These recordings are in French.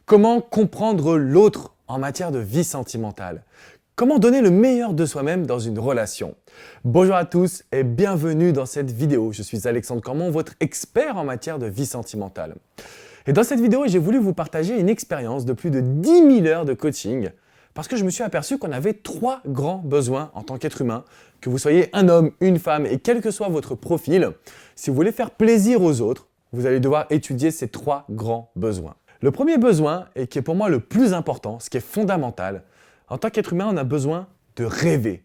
Comment comprendre l'autre en matière de vie sentimentale? Comment donner le meilleur de soi-même dans une relation? Bonjour à tous et bienvenue dans cette vidéo. Je suis Alexandre Cormon, votre expert en matière de vie sentimentale. Et dans cette vidéo, j'ai voulu vous partager une expérience de plus de 10 000 heures de coaching parce que je me suis aperçu qu'on avait 3 grands besoins en tant qu'être humain, que vous soyez un homme, une femme et quel que soit votre profil. Si vous voulez faire plaisir aux autres, vous allez devoir étudier ces 3 grands besoins. Le premier besoin, et qui est pour moi le plus important, ce qui est fondamental, en tant qu'être humain, on a besoin de rêver.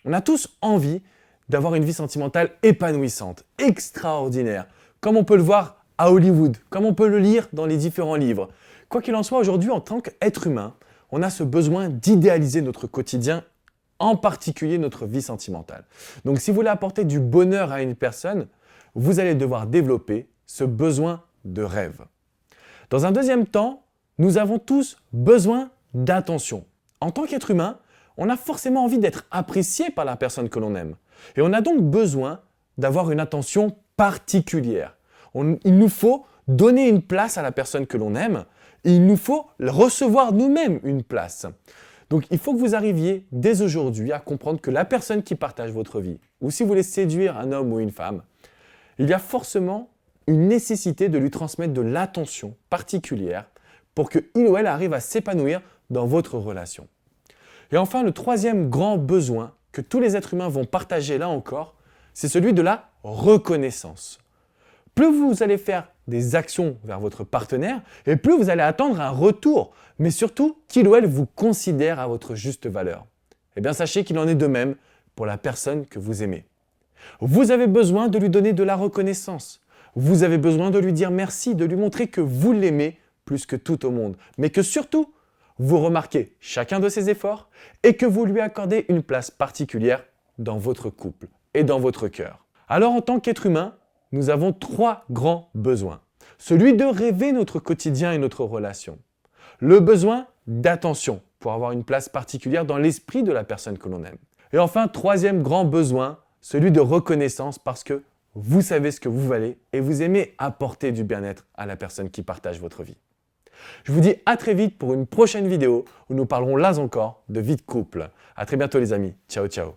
On a tous envie d'avoir une vie sentimentale épanouissante, extraordinaire, comme on peut le voir à Hollywood, comme on peut le lire dans les différents livres. Quoi qu'il en soit, aujourd'hui, en tant qu'être humain, on a ce besoin d'idéaliser notre quotidien, en particulier notre vie sentimentale. Donc si vous voulez apporter du bonheur à une personne, vous allez devoir développer ce besoin de rêve. Dans un deuxième temps, nous avons tous besoin d'attention. En tant qu'être humain, on a forcément envie d'être apprécié par la personne que l'on aime. Et on a donc besoin d'avoir une attention particulière. Il nous faut donner une place à la personne que l'on aime. Et il nous faut recevoir nous-mêmes une place. Donc il faut que vous arriviez dès aujourd'hui à comprendre que la personne qui partage votre vie, ou si vous voulez séduire un homme ou une femme, il y a forcément une nécessité de lui transmettre de l'attention particulière pour qu'il ou elle arrive à s'épanouir dans votre relation. Et enfin, le troisième grand besoin que tous les êtres humains vont partager là encore, c'est celui de la reconnaissance. Plus vous allez faire des actions vers votre partenaire, et plus vous allez attendre un retour, mais surtout qu'il ou elle vous considère à votre juste valeur. Eh bien, sachez qu'il en est de même pour la personne que vous aimez. Vous avez besoin de lui donner de la reconnaissance. Vous avez besoin de lui dire merci, de lui montrer que vous l'aimez plus que tout au monde, mais que surtout, vous remarquez chacun de ses efforts et que vous lui accordez une place particulière dans votre couple et dans votre cœur. Alors en tant qu'être humain, nous avons 3 grands besoins. Celui de rêver notre quotidien et notre relation. Le besoin d'attention pour avoir une place particulière dans l'esprit de la personne que l'on aime. Et enfin, troisième grand besoin, celui de reconnaissance parce que vous savez ce que vous valez et vous aimez apporter du bien-être à la personne qui partage votre vie. Je vous dis à très vite pour une prochaine vidéo où nous parlerons là encore de vie de couple. À très bientôt les amis. Ciao, ciao.